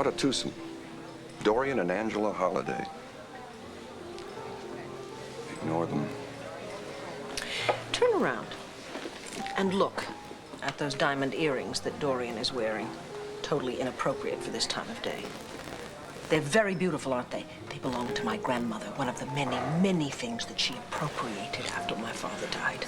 about a twosome? Dorian and Angela Holliday. Ignore them. Turn around and look at those diamond earrings that Dorian is wearing. Totally inappropriate for this time of day. They're very beautiful, aren't they? They belong to my grandmother, one of the many, many things that she appropriated after my father died.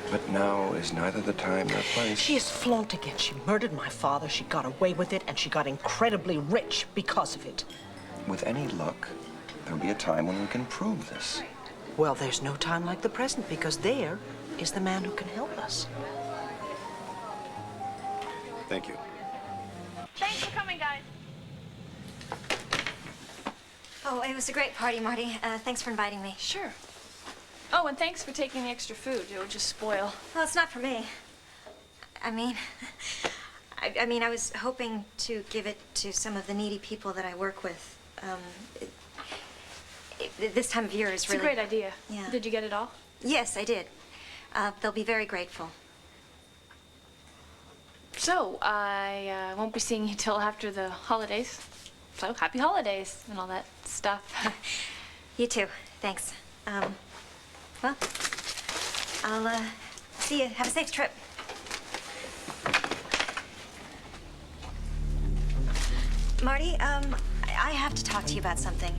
But now is neither the time nor place. She is flaunting it. She murdered my father, she got away with it, and she got incredibly rich because of it. With any luck, there'll be a time when we can prove this. Well, there's no time like the present, because there is the man who can help us. Thank you. Thanks for coming, guys. Oh, it was a great party, Marty. Thanks for inviting me. Sure. Oh, and thanks for taking the extra food. It would just spoil. Well, it's not for me. I mean, I was hoping to give it to some of the needy people that I work with. This time of year is really... It's a great idea. Yeah. Did you get it all? Yes, I did. They'll be very grateful. So, I won't be seeing you till after the holidays. So, happy holidays and all that stuff. You too. Thanks. Well, I'll see you. Have a safe trip. Marty, I have to talk to you about something.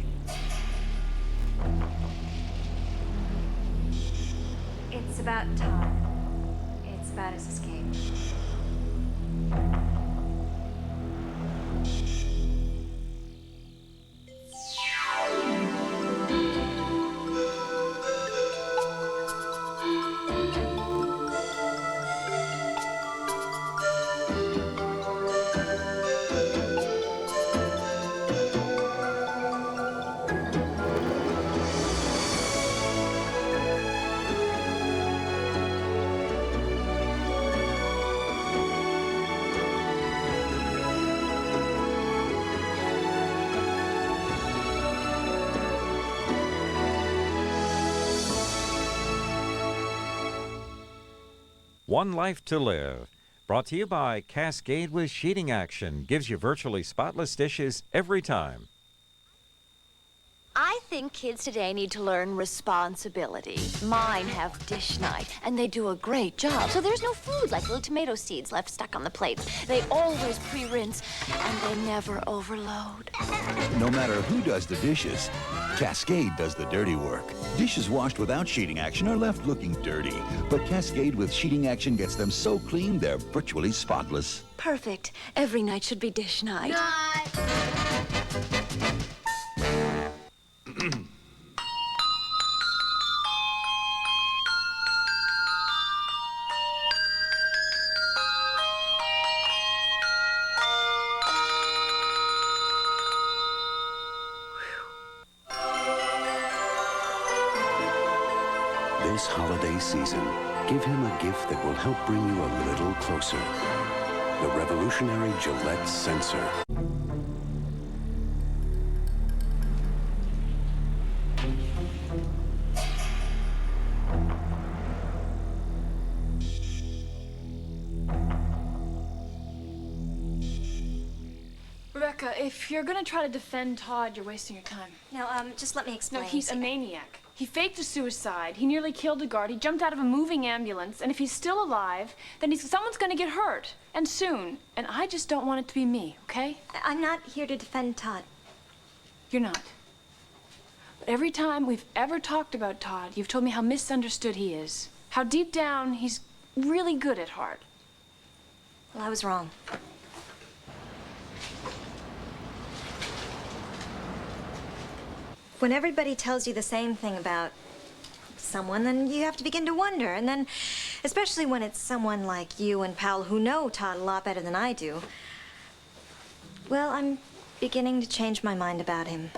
It's about Todd. It's about his escape. One Life to Live. Brought to you by Cascade with Sheeting Action. Gives you virtually spotless dishes every time. I think kids today need to learn responsibility. Mine have dish night, and they do a great job. So there's no food like little tomato seeds left stuck on the plates. They always pre-rinse, and they never overload. No matter who does the dishes, Cascade does the dirty work. Dishes washed without sheeting action are left looking dirty. But Cascade with sheeting action gets them so clean, they're virtually spotless. Perfect. Every night should be dish night. This holiday season, give him a gift that will help bring you a little closer. The revolutionary Gillette Sensor. Rebecca, if you're gonna try to defend Todd, you're wasting your time. No, just let me explain. No, he's a maniac. He faked a suicide. He nearly killed a guard. He jumped out of a moving ambulance. And if he's still alive, then someone's gonna get hurt. And soon. And I just don't want it to be me, okay? I'm not here to defend Todd. You're not. But every time we've ever talked about Todd, you've told me how misunderstood he is. How deep down he's really good at heart. Well, I was wrong. When everybody tells you the same thing about someone, then you have to begin to wonder. And then, especially when it's someone like you and Powell who know Todd a lot better than I do. Well, I'm beginning to change my mind about him.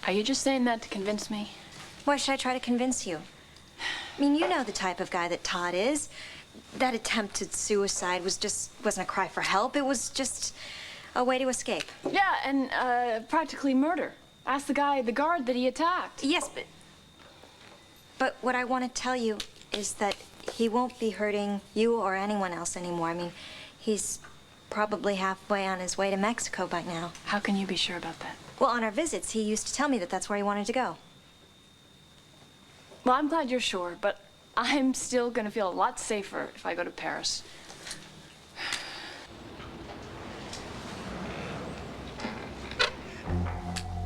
Are you just saying that to convince me? Why should I try to convince you? I mean, you know the type of guy that Todd is. That attempted suicide wasn't a cry for help. It was just a way to escape. Yeah, and practically murder. Ask the guard that he attacked. Yes, but what I want to tell you is that he won't be hurting you or anyone else anymore. I mean, he's probably halfway on his way to Mexico by now. How can you be sure about that? Well, on our visits, he used to tell me that that's where he wanted to go. Well, I'm glad you're sure, but I'm still gonna feel a lot safer if I go to Paris.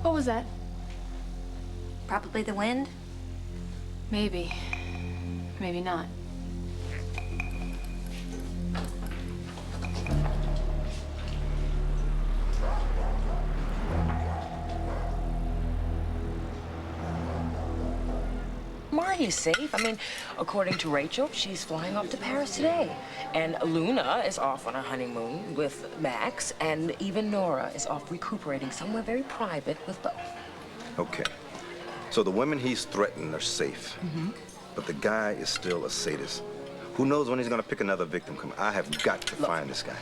What was that? Probably the wind. Maybe. Maybe not. Marty's safe. I mean, according to Rachel, she's flying off to Paris today. And Luna is off on her honeymoon with Max, and even Nora is off recuperating somewhere very private with Bo. Okay. So the women he's threatened are safe. But the guy is still a sadist. Who knows when he's gonna pick another victim? Come, I have got to find this guy.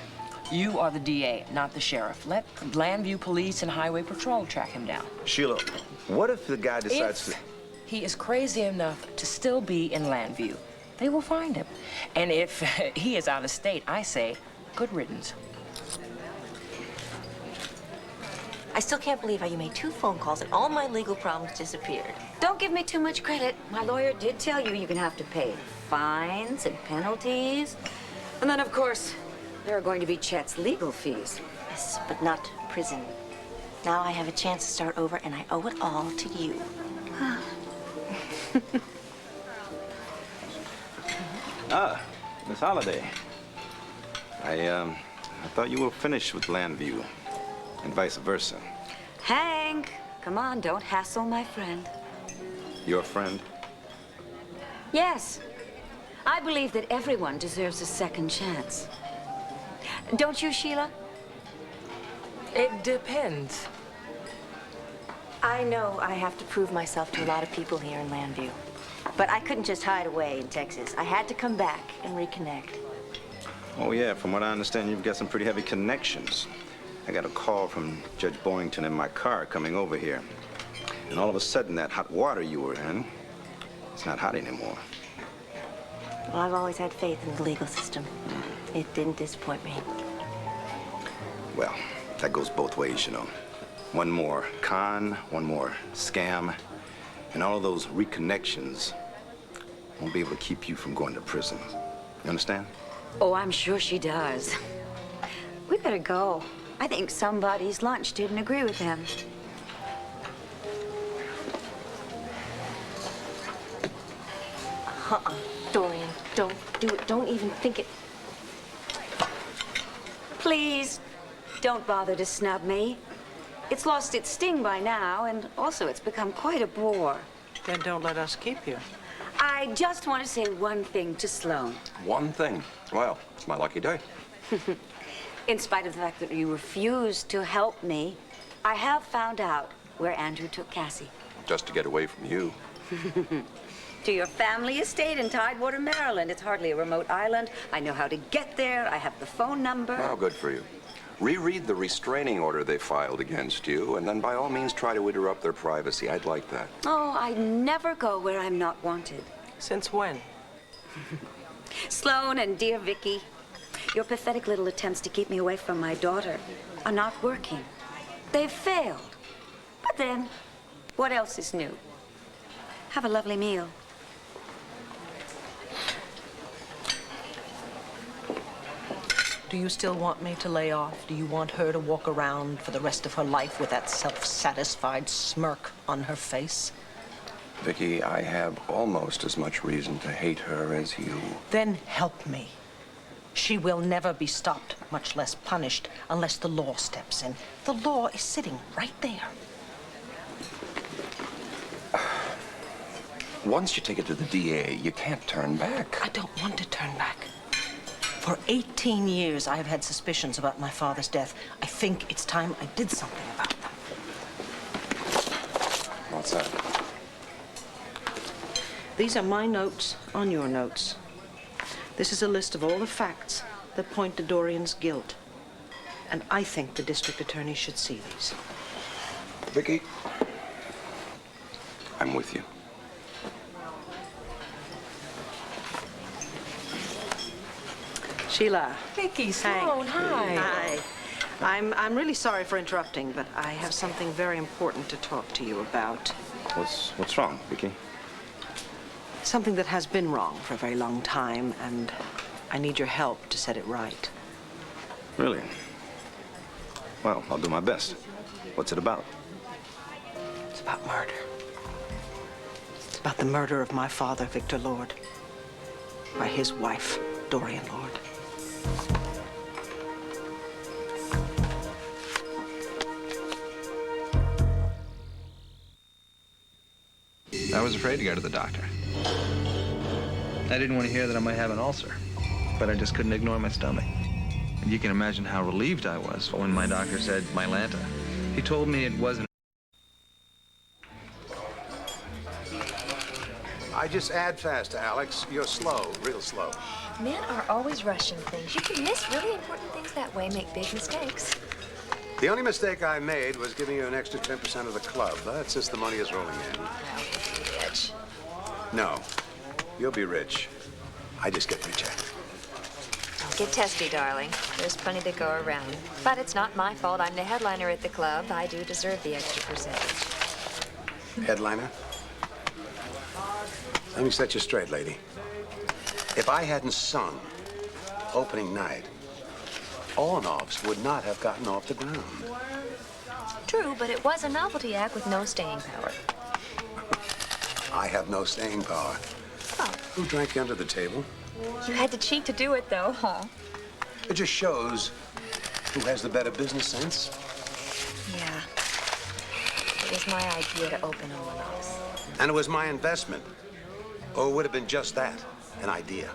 You are the DA, not the sheriff. Let Blandview Police and Highway Patrol track him down. Sheila, what if the guy decides to... He is crazy enough to still be in Landview, they will find him. And if he is out of state, I say, good riddance. I still can't believe how you made 2 phone calls and all my legal problems disappeared. Don't give me too much credit. My lawyer did tell you you're gonna have to pay fines and penalties. And then, of course, there are going to be Chet's legal fees. Yes, but not prison. Now I have a chance to start over, and I owe it all to you. Miss Holliday. I thought you were finished with Landview, and vice versa. Hank, come on, don't hassle my friend. Your friend? Yes. I believe that everyone deserves a second chance. Don't you, Sheila? It depends. I know I have to prove myself to a lot of people here in Landview. But I couldn't just hide away in Texas. I had to come back and reconnect. Oh, yeah, from what I understand, you've got some pretty heavy connections. I got a call from Judge Boynton in my car coming over here. And all of a sudden, that hot water you were in, it's not hot anymore. Well, I've always had faith in the legal system. It didn't disappoint me. Well, that goes both ways, you know. One more con, one more scam, and all of those reconnections won't be able to keep you from going to prison. You understand? Oh, I'm sure she does. We better go. I think somebody's lunch didn't agree with him. Dorian, don't do it. Don't even think it. Please, don't bother to snub me. It's lost its sting by now, and also it's become quite a bore. Then don't let us keep you. I just want to say one thing to Sloan. One thing? Well, it's my lucky day. In spite of the fact that you refused to help me, I have found out where Andrew took Cassie. Just to get away from you. To your family estate in Tidewater, Maryland. It's hardly a remote island. I know how to get there. I have the phone number. Oh, good for you. Reread the restraining order they filed against you, and then by all means try to interrupt their privacy. I'd like that. Oh, I never go where I'm not wanted. Since when? Sloan and dear Vicky, your pathetic little attempts to keep me away from my daughter are not working. They've failed. But then, what else is new? Have a lovely meal. Do you still want me to lay off? Do you want her to walk around for the rest of her life with that self-satisfied smirk on her face? Vicky, I have almost as much reason to hate her as you. Then help me. She will never be stopped, much less punished, unless the law steps in. The law is sitting right there. Once you take it to the DA, you can't turn back. I don't want to turn back. For 18 years, I have had suspicions about my father's death. I think it's time I did something about them. What's that? These are my notes on your notes. This is a list of all the facts that point to Dorian's guilt. And I think the district attorney should see these. Vicky, I'm with you. Sheila. Vicky, Sloan, hi. Hi. I'm really sorry for interrupting, but I have something very important to talk to you about. What's wrong, Vicky? Something that has been wrong for a very long time, and I need your help to set it right. Really? Well, I'll do my best. What's it about? It's about murder. It's about the murder of my father, Victor Lord, by his wife, Dorian Lord. I was afraid to go to the doctor. I didn't want to hear that I might have an ulcer, but I just couldn't ignore my stomach. And you can imagine how relieved I was when my doctor said Mylanta. He told me it wasn't. I just add fast, Alex. You're slow, real slow. Men are always rushing things. You can miss really important things that way, make big mistakes. The only mistake I made was giving you an extra 10% of the club. That's since the money is rolling in. Rich. No, you'll be rich. I just get richer. Don't get testy, darling. There's plenty to go around. But it's not my fault. I'm the headliner at the club. I do deserve the extra percentage. Headliner? Let me set you straight, lady. If I hadn't sung opening night, Olenovs would not have gotten off the ground. True, but it was a novelty act with no staying power. I have no staying power. Oh. Who drank you under the table? You had to cheat to do it, though, huh? It just shows who has the better business sense. Yeah. It was my idea to open Olenovs. And it was my investment. Or it would have been just that, an idea.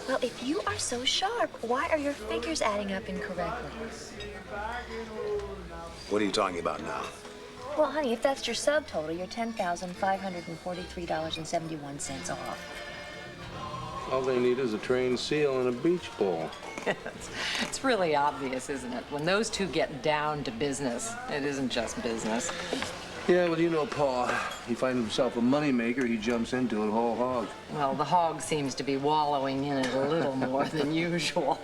Well, if you are so sharp, why are your figures adding up incorrectly? What are you talking about now? Well, honey, if that's your subtotal, you're $10,543.71 off. All they need is a trained seal and a beach ball. It's really obvious, isn't it? When those two get down to business, it isn't just business. Yeah, well, you know, Pa, he finds himself a moneymaker, he jumps into it whole hog. Well, the hog seems to be wallowing in it a little more than usual.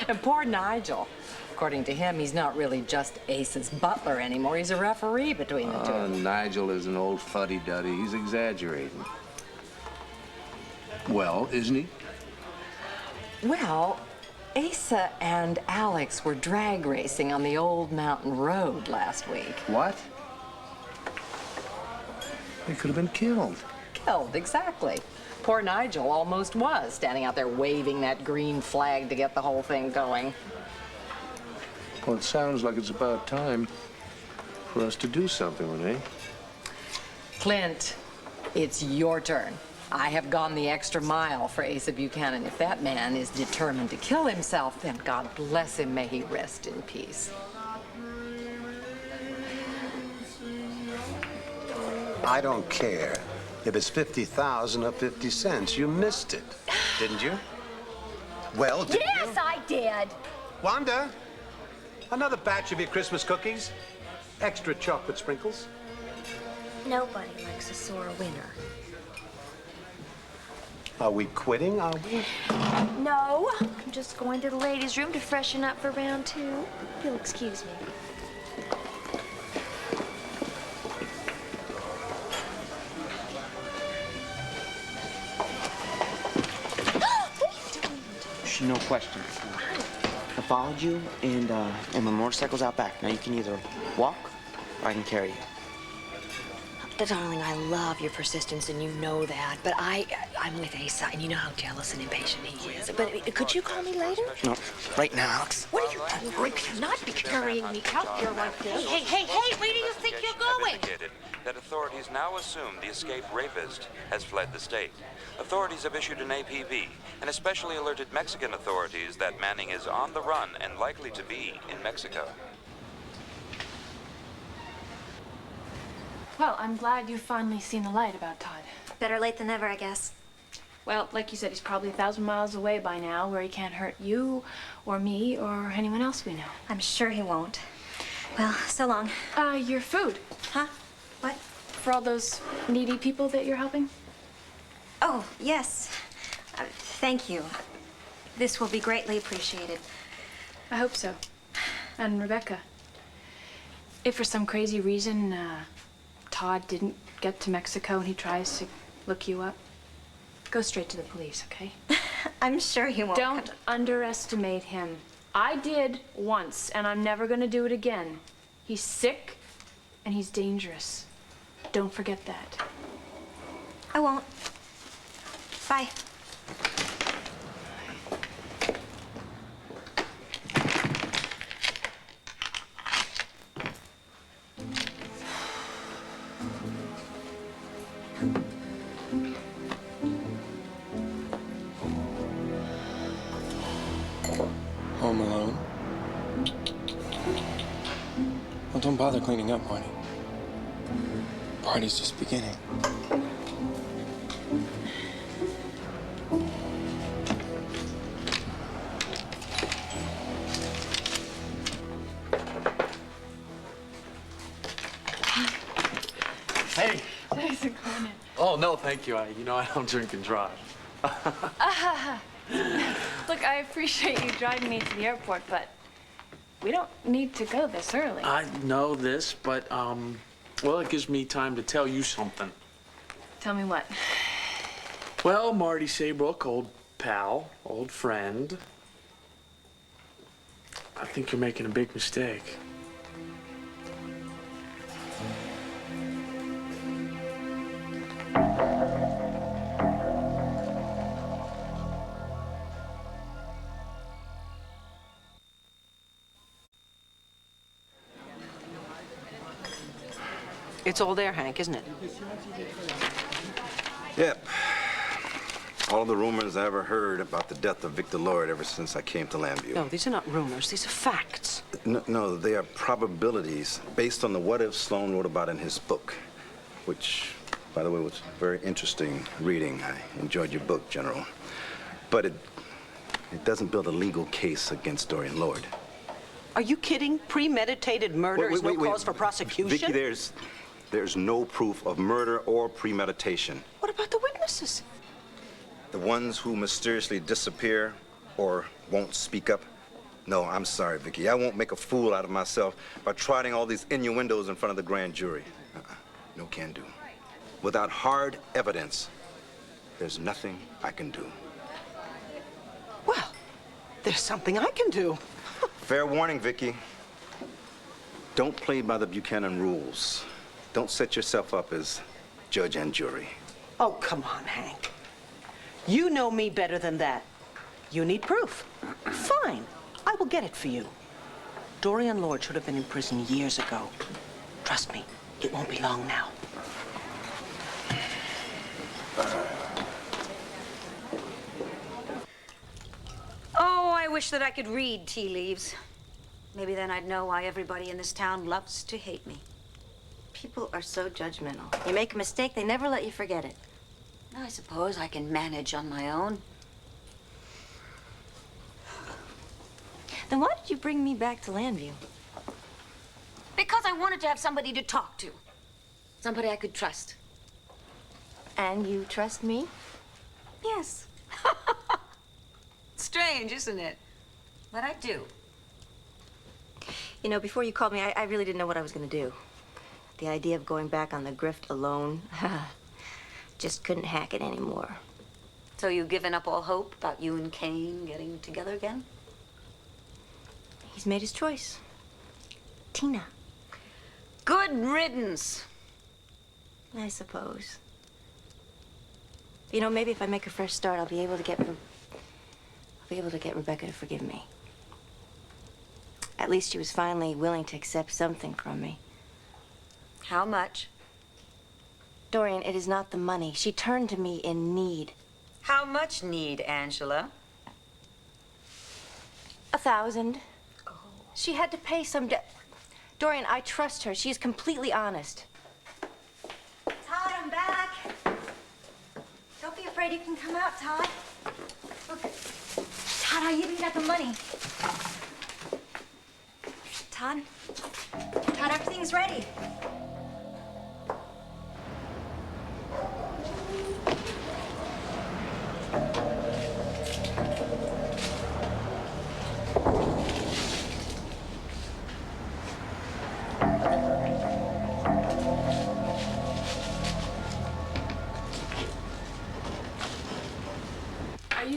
And poor Nigel. According to him, he's not really just Ace's butler anymore. He's a referee between the two. Nigel is an old fuddy-duddy. He's exaggerating. Well, isn't he? Well, Asa and Alex were drag racing on the old mountain road last week. What? They could have been killed. Killed, exactly. Poor Nigel almost was, standing out there waving that green flag to get the whole thing going. Well, it sounds like it's about time for us to do something, Renee. Clint, it's your turn. I have gone the extra mile for Asa Buchanan. If that man is determined to kill himself, then God bless him, may he rest in peace. I don't care if it's 50,000 or 50 cents. You missed it, didn't you? Well, did Yes, you? I did. Wanda, another batch of your Christmas cookies. Extra chocolate sprinkles. Nobody likes a sore winner. Are we quitting, are we? No, I'm just going to the ladies' room to freshen up for round 2. If you'll excuse me. No question. I followed you, and my motorcycle's out back. Now you can either walk, or I can carry you. Darling, I love your persistence, and you know that. But I'm with Asa, and you know how jealous and impatient he is. But could you call me later? No, right now, Alex. What are you doing? You cannot be carrying me out here like this. Hey, where do you think you're going? That authorities now assume the escaped rapist has fled the state. Authorities have issued an APB and especially alerted Mexican authorities that Manning is on the run and likely to be in Mexico. Well, I'm glad you've finally seen the light about Todd. Better late than never, I guess. Well, like you said, he's probably 1,000 miles away by now, where he can't hurt you or me or anyone else we know. I'm sure he won't. Well, so long. Your food. Huh? What? For all those needy people that you're helping? Oh, yes. Thank you. This will be greatly appreciated. I hope so. And Rebecca, if for some crazy reason Todd didn't get to Mexico and he tries to look you up, go straight to the police, okay? I'm sure he won't. Don't underestimate him. I did once, and I'm never gonna do it again. He's sick, and he's dangerous. Don't forget that. I won't. Bye. Home alone? Well, don't bother cleaning up, Marty. Party's just beginning. Hey. Thanks for coming in. Oh, no, thank you. You know I don't drink and drive. Look, I appreciate you driving me to the airport, but we don't need to go this early. I know this, but, well, it gives me time to tell you something. Tell me what? Well, Marty Saybrook, old pal, old friend, I think you're making a big mistake. It's all there, Hank, isn't it? Yep. All the rumors I ever heard about the death of Victor Lloyd ever since I came to Lambview. No, these are not rumors. These are facts. No, they are probabilities based on the what-if Sloan wrote about in his book, which, by the way, was very interesting reading. I enjoyed your book, General. But it doesn't build a legal case against Dorian Lloyd. Are you kidding? Premeditated murder is no cause for prosecution? Vicki, there's no proof of murder or premeditation. What about the witnesses? The ones who mysteriously disappear or won't speak up? No, I'm sorry, Vicki. I won't make a fool out of myself by trotting all these innuendos in front of the grand jury. No can do. Without hard evidence, there's nothing I can do. Well, there's something I can do. Fair warning, Vicki. Don't play by the Buchanan rules. Don't set yourself up as judge and jury. Oh, come on, Hank. You know me better than that. You need proof. Fine. I will get it for you. Dorian Lloyd should have been in prison years ago. Trust me, it won't be long now. Oh, I wish that I could read tea leaves. Maybe then I'd know why everybody in this town loves to hate me. People are so judgmental. You make a mistake, they never let you forget it. I suppose I can manage on my own. Then why did you bring me back to Lambview? Because I wanted to have somebody to talk to. Somebody I could trust. And you trust me? Yes. Strange, isn't it? But I do. You know, before you called me, I really didn't know what I was going to do. The idea of going back on the grift alone, just couldn't hack it anymore. So you've given up all hope about you and Kane getting together again? He's made his choice. Tina. Good riddance. I suppose. You know, maybe if I make a fresh start, I'll be able to get Rebecca to forgive me. At least she was finally willing to accept something from me. How much? Dorian, it is not the money. She turned to me in need. How much need, Angela? 1,000. Oh. She had to pay some debt. Dorian, I trust her. She is completely honest. Todd, I'm back. Don't be afraid. You can come out, Todd. Look. Todd, I even got the money. Todd? Todd, everything's ready.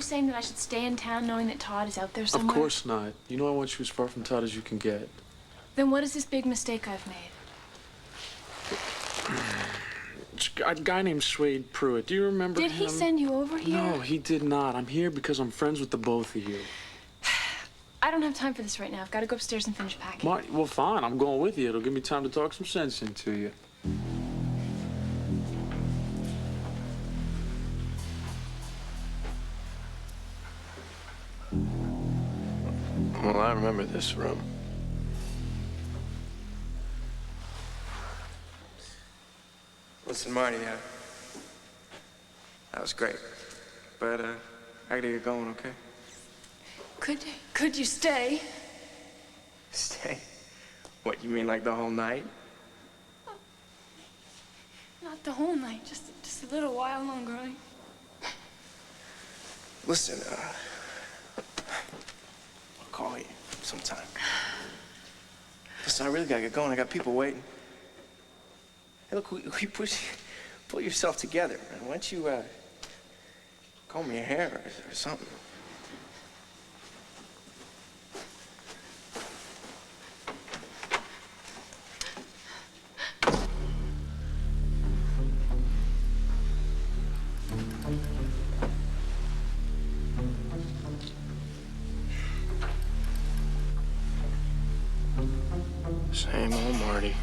saying that I should stay in town knowing that Todd is out there somewhere? Of course not. You know I want you as far from Todd as you can get. Then what is this big mistake I've made? It's a guy named Swade Pruitt. Do you remember him? Did he send you over here? No, he did not. I'm here because I'm friends with the both of you. I don't have time for this right now. I've got to go upstairs and finish packing. Marty, well, fine. I'm going with you. It'll give me time to talk some sense into you. Well, I remember this room. Listen, Marty, that was great. But, I gotta get going, okay? Could you stay? Stay? What, you mean like the whole night? Not the whole night, just a little while longer. Listen, I'll call you sometime. Listen, I really gotta get going. I got people waiting. Hey, look, pull yourself together, man. Why don't you, comb your hair or something? Same old Marty.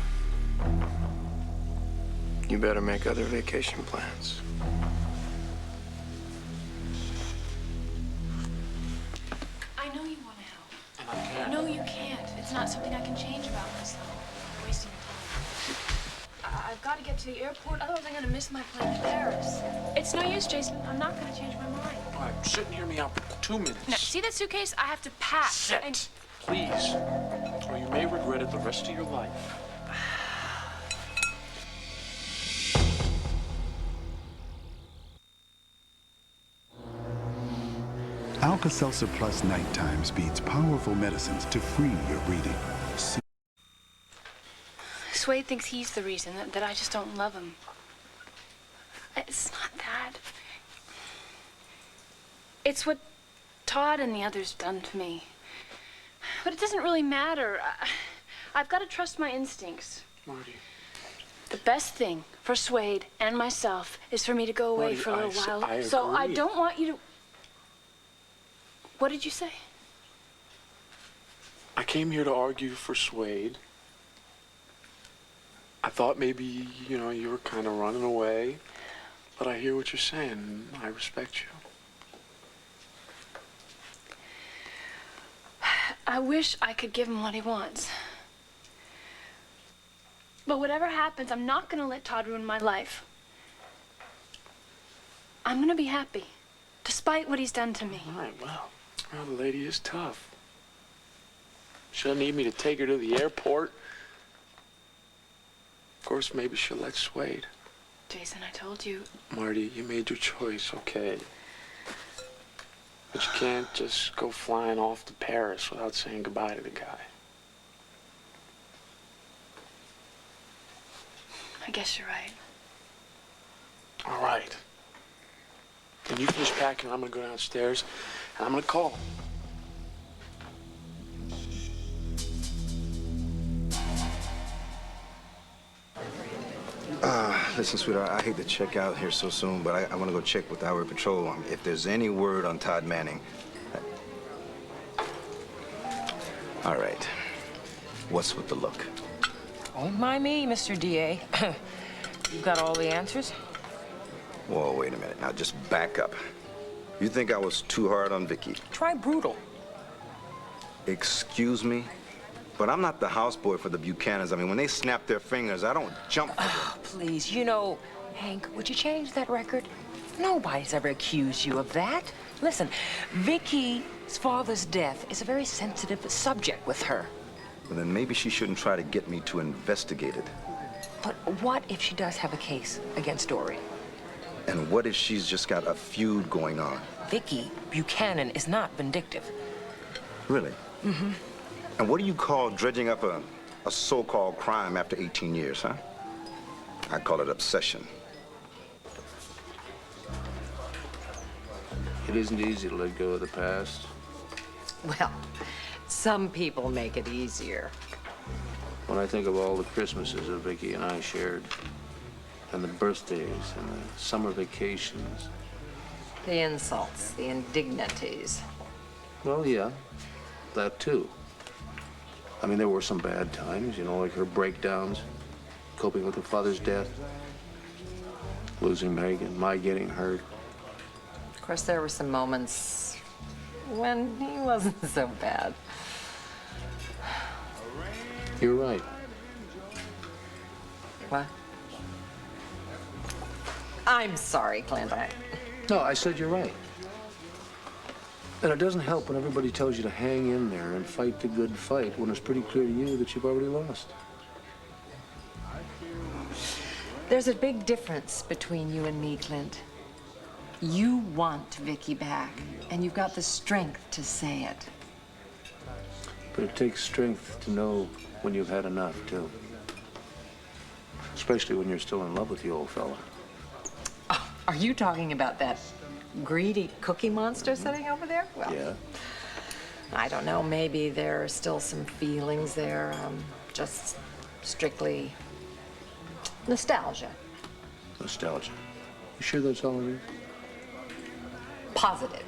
You better make other vacation plans. I know you want to help. And I can't. No, you can't. It's not something I can change about myself. You're wasting your time. I've got to get to the airport, otherwise I'm going to miss my plane to Paris. It's no use, Jason. I'm not going to change my mind. All right, sit and hear me out for 2 minutes. Now, see that suitcase? I have to pack. Sit, and... please, or you may regret it the rest of your life. Alka-Seltzer Plus Nighttime speeds powerful medicines to free your breathing. Swade thinks he's the reason, that I just don't love him. It's not that. It's what Todd and the others done to me. But it doesn't really matter. I've got to trust my instincts. Marty. The best thing for Swade and myself is for me to go away Marty, for a little while. I So I agree. don't want you to... What did you say? I came here to argue for Swade. I thought maybe, you know, you were kind of running away. But I hear what you're saying, and I respect you. I wish I could give him what he wants. But whatever happens, I'm not going to let Todd ruin my life. I'm going to be happy, despite what he's done to me. All right, well, the lady is tough. She'll need me to take her to the airport. Of course, maybe she'll let Swade. Jason, I told you. Marty, you made your choice, okay? But you can't just go flying off to Paris without saying goodbye to the guy. I guess you're right. All right. Then you finish packing, I'm gonna go downstairs, and I'm gonna call. Listen, sweetheart, I hate to check out here so soon, but I want to go check with Highway Patrol if there's any word on Todd Manning. All right. What's with the look? Don't mind me, Mr. DA. You've got all the answers? Whoa, wait a minute. Now, just back up. You think I was too hard on Vicky? Try brutal. Excuse me? But I'm not the houseboy for the Buchanans. I mean, when they snap their fingers, I don't jump for them. Please, you know, Hank, would you change that record? Nobody's ever accused you of that. Listen, Vicky's father's death is a very sensitive subject with her. Well, then maybe she shouldn't try to get me to investigate it. But what if she does have a case against Dory? And what if she's just got a feud going on? Vicky Buchanan is not vindictive. Really? Mm-hmm. And what do you call dredging up a so-called crime after 18 years, huh? I call it obsession. It isn't easy to let go of the past. Well, some people make it easier. When I think of all the Christmases that Vicky and I shared, and the birthdays and the summer vacations. The insults, the indignities. Well, yeah, that too. I mean, there were some bad times, you know, like her breakdowns, coping with her father's death, losing Megan, my getting hurt. Of course, there were some moments when he wasn't so bad. You're right. What? I'm sorry, Clint. No, I said you're right. And it doesn't help when everybody tells you to hang in there and fight the good fight when it's pretty clear to you that you've already lost. There's a big difference between you and me, Clint. You want Vicky back, and you've got the strength to say it. But it takes strength to know when you've had enough, too. Especially when you're still in love with the old fella. Oh, are you talking about that greedy cookie monster sitting over there? Well, Yeah. I don't know. Maybe there are still some feelings there. Just strictly nostalgia. Nostalgia. You sure that's all it is? Positive.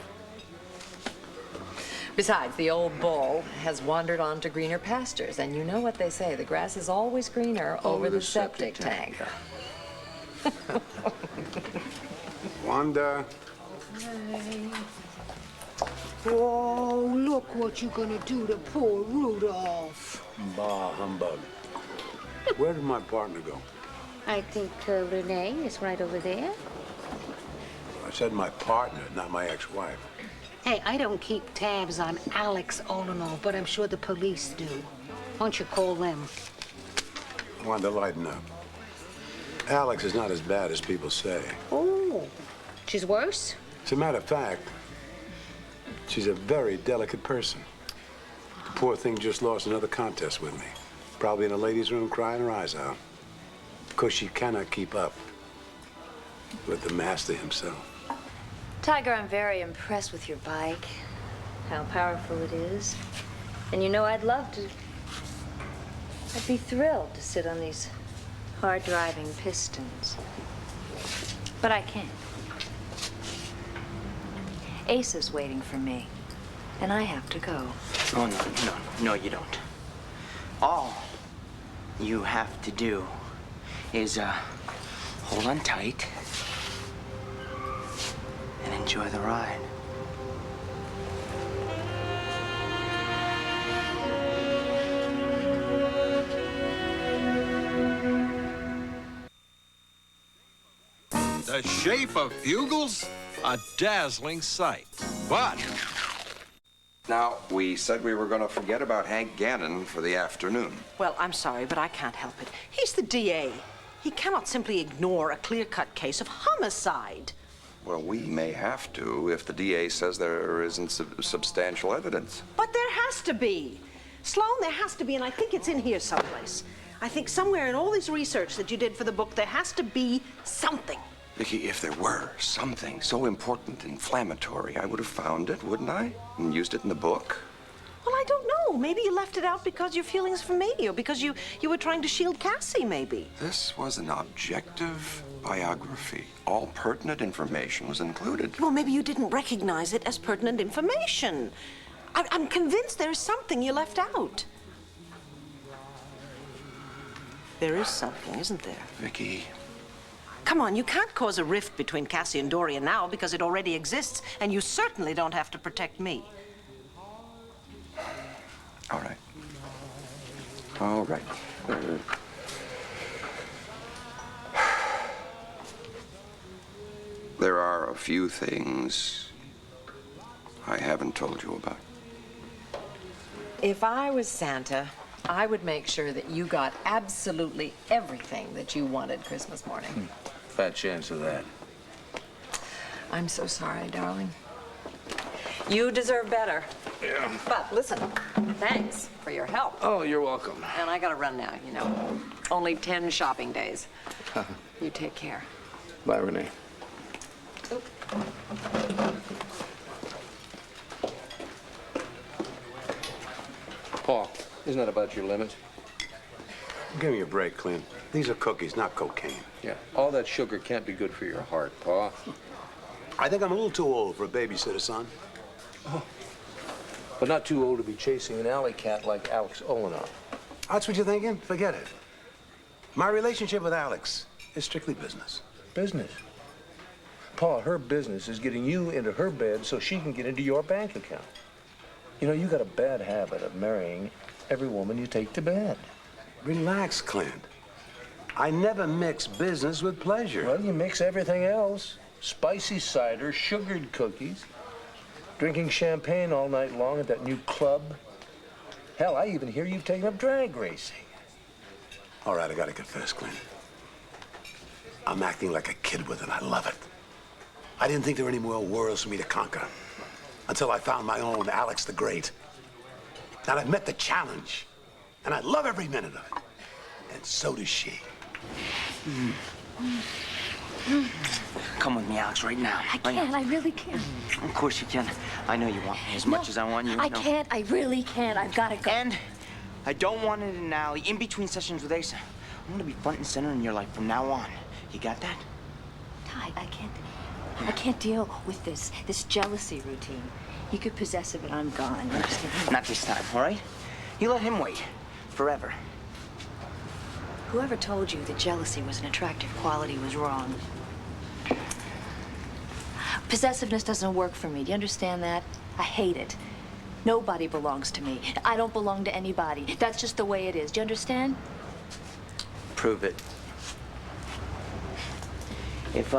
Besides, the old bull has wandered on to greener pastures, and you know what they say, the grass is always greener over the septic tank. Wanda. Oh, look what you're gonna do to poor Rudolph. Bah, humbug. Where did my partner go? I think Renee is right over there. I said my partner, not my ex-wife. Hey, I don't keep tabs on Alex Oltl, but I'm sure the police do. Why don't you call them? Wanda, lighten up. Alex is not as bad as people say. Oh, she's worse? As a matter of fact, she's a very delicate person. The poor thing just lost another contest with me. Probably in a ladies' room crying her eyes out. Because she cannot keep up with the master himself. Tiger, I'm very impressed with your bike. How powerful it is. And you know, I'd be thrilled to sit on these hard-driving pistons. But I can't. Ace is waiting for me, and I have to go. Oh, no, you don't. All you have to do is, hold on tight and enjoy the ride. The shape of bugles? A dazzling sight. But Now, we said we were going to forget about Hank Gannon for the afternoon. Well, I'm sorry, but I can't help it. He's the DA. He cannot simply ignore a clear-cut case of homicide. Well, we may have to if the DA says there isn't substantial evidence. But there has to be. Sloan, there has to be, and I think it's in here someplace. I think somewhere in all this research that you did for the book, there has to be something. Vicky, if there were something so important, inflammatory, I would have found it, wouldn't I? And used it in the book. Well, I don't know. Maybe you left it out because your feelings for me, or because you were trying to shield Cassie, maybe. This was an objective biography. All pertinent information was included. Well, maybe you didn't recognize it as pertinent information. I'm convinced there's something you left out. There is something, isn't there? Vicky. Come on, you can't cause a rift between Cassie and Dorian now because it already exists, and you certainly don't have to protect me. All right. All right. There are a few things I haven't told you about. If I was Santa, I would make sure that you got absolutely everything that you wanted Christmas morning. Fat chance of that. I'm so sorry, darling. You deserve better. Yeah. But listen, thanks for your help. Oh, you're welcome. And I gotta run now, you know. Only 10 shopping days. You take care. Bye, Renee. Oop. Paul, isn't that about your limit? Give me a break, Clint. These are cookies, not cocaine. Yeah, all that sugar can't be good for your heart, Paul. I think I'm a little too old for a babysitter, son. But not too old to be chasing an alley cat like Alex Oltl. That's what you're thinking? Forget it. My relationship with Alex is strictly business. Business? Paul, her business is getting you into her bed so she can get into your bank account. You know, you got a bad habit of marrying every woman you take to bed. Relax, Clint. I never mix business with pleasure. Well, you mix everything else. Spicy cider, sugared cookies, drinking champagne all night long at that new club. Hell, I even hear you've taken up drag racing. All right, I gotta confess, Clint. I'm acting like a kid with it. I love it. I didn't think there were any more worlds for me to conquer until I found my own Alex the Great. And I've met the challenge, and I love every minute of it. And so does she. Come with me, Alex, right now. I can't. I really can't. Of course you can. I know you want me as much as I want you. I can't. I really can't. I've got to go. And I don't want it in an alley, in between sessions with Asa. I'm gonna be front and center in your life from now on. You got that? Ty, I can't deal with this jealousy routine. He could possess it, but I'm gone. You understand? Not this time, all right? You let him wait. Forever. Whoever told you that jealousy was an attractive quality was wrong. Possessiveness doesn't work for me. Do you understand that? I hate it. Nobody belongs to me. I don't belong to anybody. That's just the way it is. Do you understand? Prove it. If,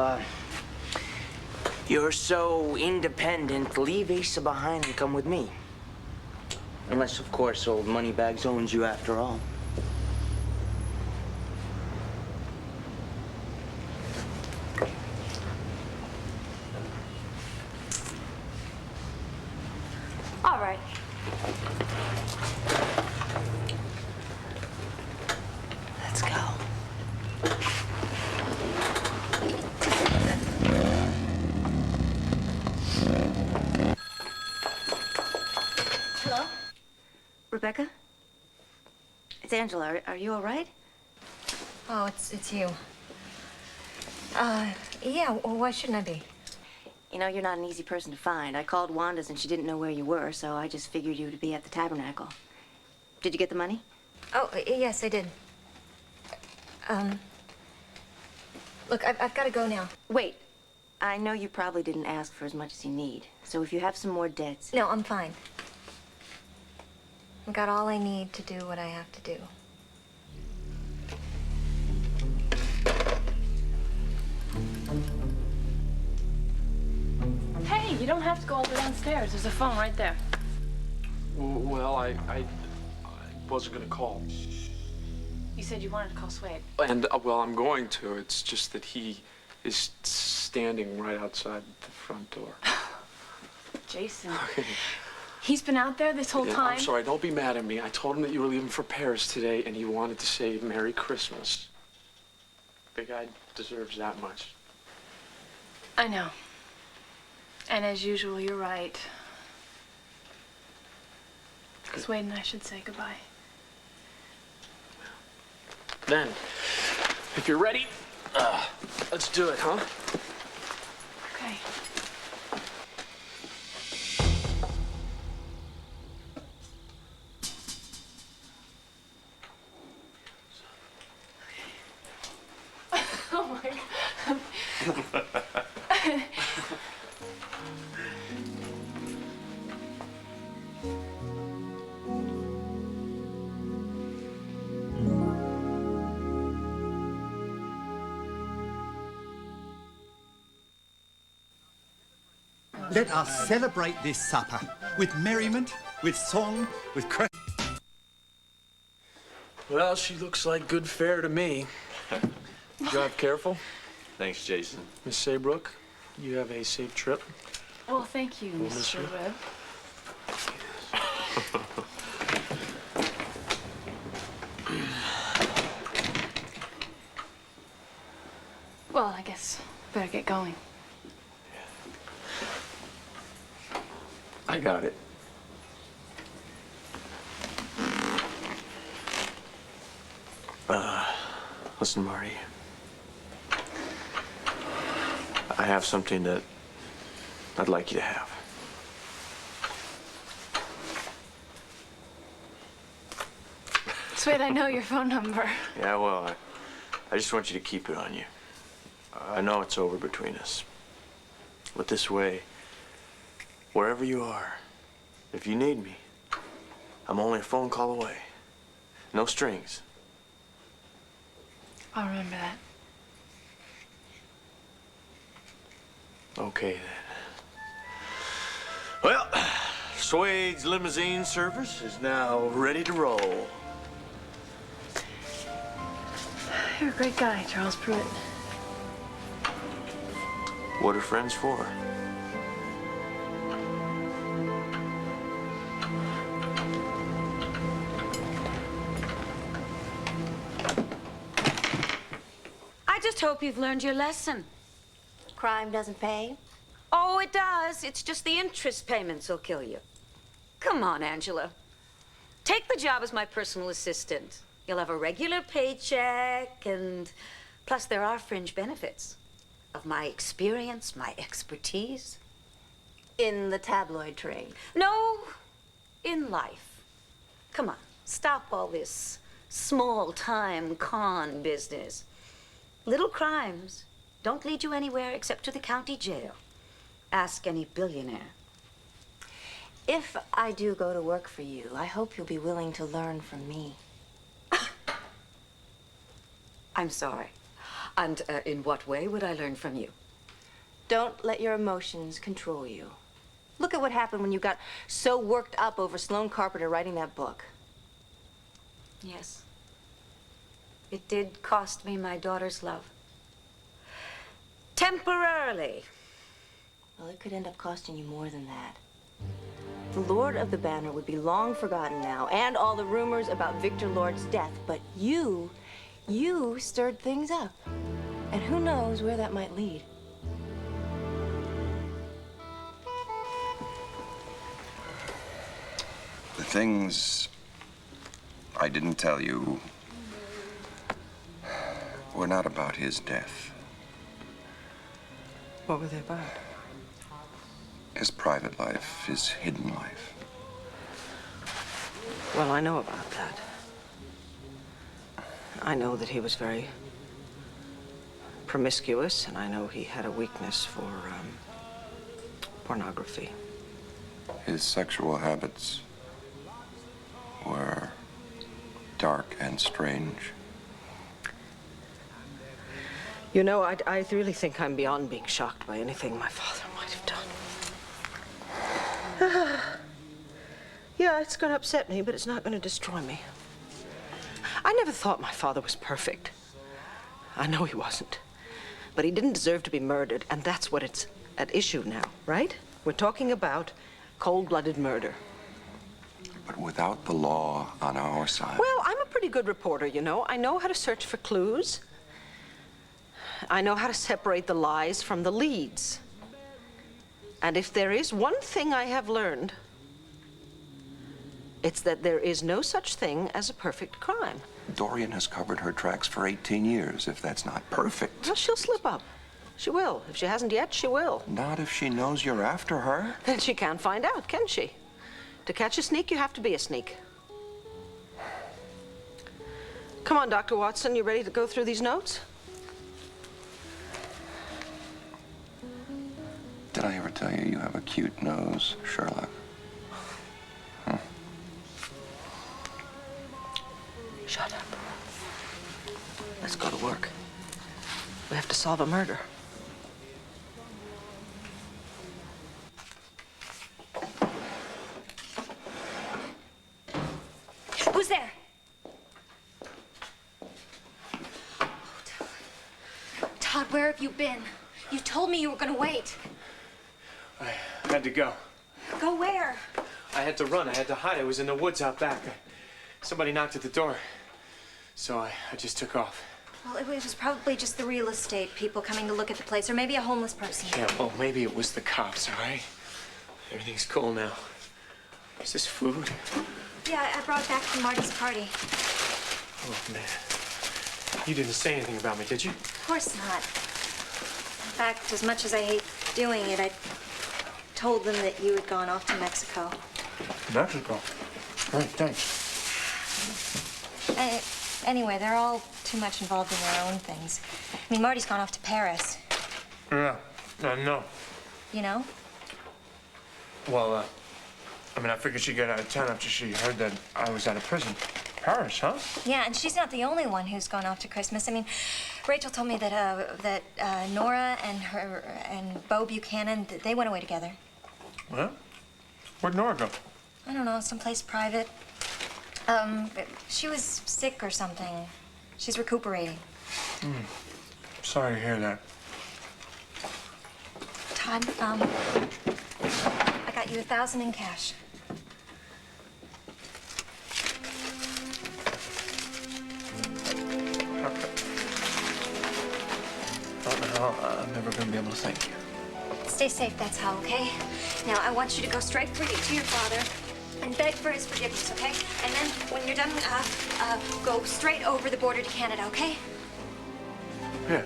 you're so independent, leave Asa behind and come with me. Unless, of course, old Moneybags owns you after all. All right. Let's go. Hello? Rebecca? It's Angela. Are you all right? Oh, it's you. Yeah, well, why shouldn't I be? You know, you're not an easy person to find. I called Wanda's and she didn't know where you were, so I just figured you would be at the tabernacle. Did you get the money? Oh, yes, I did. Look, I've got to go now. Wait. I know you probably didn't ask for as much as you need, so if you have some more debts... No, I'm fine. I've got all I need to do what I have to do. Hey, you don't have to go all the way downstairs. There's a phone right there. Well, I wasn't gonna call. You said you wanted to call Swade. And, well, I'm going to. It's just that he is standing right outside the front door. Jason. He's been out there this whole time? I'm sorry, don't be mad at me. I told him that you were leaving for Paris today, and he wanted to say Merry Christmas. The guy deserves that much. I know. And as usual, you're right. Swade and I should say goodbye. Then, if you're ready, let's do it, huh? Okay. Oh my God. Let us celebrate this supper with merriment, with song, with Well, she looks like good fare to me. Drive careful. Thanks, Jason. Miss Saybrook, you have a safe trip. Well, thank you, We'll miss Mr. you. Webb. Well, I guess better get going. I got it. Listen, Marty. I have something that I'd like you to have. Sweet, I know your phone number. Yeah, well, I just want you to keep it on you. I know it's over between us. But this way, wherever you are, if you need me, I'm only a phone call away. No strings. I'll remember that. Okay, then. Well, Suede's limousine service is now ready to roll. You're a great guy, Charles Pruitt. What are friends for? I just hope you've learned your lesson. Crime doesn't pay? Oh, it does. It's just the interest payments will kill you. Come on, Angela. Take the job as my personal assistant. You'll have a regular paycheck, and plus there are fringe benefits of my experience, my expertise. In the tabloid trade? No, in life. Come on, stop all this small-time con business. Little crimes don't lead you anywhere except to the county jail. Ask any billionaire. If I do go to work for you, I hope you'll be willing to learn from me. I'm sorry. And in what way would I learn from you? Don't let your emotions control you. Look at what happened when you got so worked up over Sloane Carpenter writing that book. Yes. It did cost me my daughter's love. Temporarily. Well, it could end up costing you more than that. The Lord of the Banner would be long forgotten now, and all the rumors about Victor Lord's death, but you stirred things up. And who knows where that might lead. The things I didn't tell you were not about his death. What were they about? His private life, his hidden life. Well, I know about that. I know that he was very promiscuous, and I know he had a weakness for pornography. His sexual habits were dark and strange. You know, I really think I'm beyond being shocked by anything my father might have done. Yeah, it's going to upset me, but it's not going to destroy me. I never thought my father was perfect. I know he wasn't. But he didn't deserve to be murdered, and that's what it's at issue now, right? We're talking about cold-blooded murder. But without the law on our side. Well, I'm a pretty good reporter, you know. I know how to search for clues. I know how to separate the lies from the leads. And if there is one thing I have learned, it's that there is no such thing as a perfect crime. Dorian has covered her tracks for 18 years. If that's not perfect. Well, she'll slip up. She will. If she hasn't yet, she will. Not if she knows you're after her. Then she can't find out, can she? To catch a sneak, you have to be a sneak. Come on, Dr. Watson, you ready to go through these notes? Did I ever tell you you have a cute nose, Sherlock? Huh? Shut up. Let's go to work. We have to solve a murder. Who's there? Todd, where have you been? You told me you were gonna wait. I had to go. Go where? I had to run. I had to hide. I was in the woods out back. Somebody knocked at the door. So I just took off. Well, it was probably just the real estate people coming to look at the place, or maybe a homeless person. Yeah, well, maybe it was the cops, all right? Everything's cool now. Is this food? Yeah, I brought it back from Marty's party. Oh, man. You didn't say anything about me, did you? Of course not. In fact, as much as I hate doing it, I told them that you had gone off to Mexico. Mexico? Great, thanks. Anyway, they're all too much involved in their own things. I mean, Marty's gone off to Paris. Yeah, I know. You know? Well, I mean, I figured she'd get out of town after she heard that I was out of prison. Paris, huh? Yeah, and she's not the only one who's gone off to Christmas. I mean, Rachel told me that Nora and Bo Buchanan, they went away together. Well, where'd Nora go? I don't know, someplace private. She was sick or something. She's recuperating. Sorry to hear that. Todd, I got you $1,000 in cash. I'm never going to be able to thank you. Stay safe, that's how, okay? Now, I want you to go straight to your father and beg for his forgiveness, okay? And then, when you're done, go straight over the border to Canada, okay? Yeah.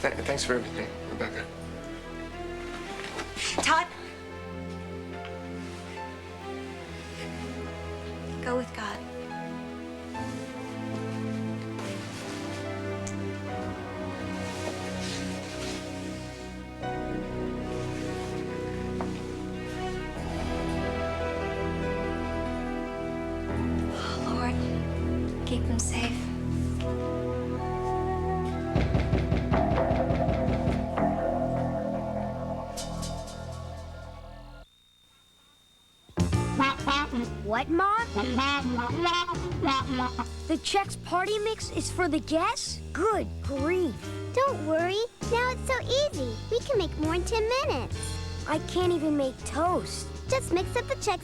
Thanks for everything, Rebecca. Todd? Go with God. Lord, keep him safe. What, Mom? The Chex Party Mix is for the guests? Good grief. Don't worry. Now it's so easy. We can make more in 10 minutes. I can't even make toast. Just mix up the Chex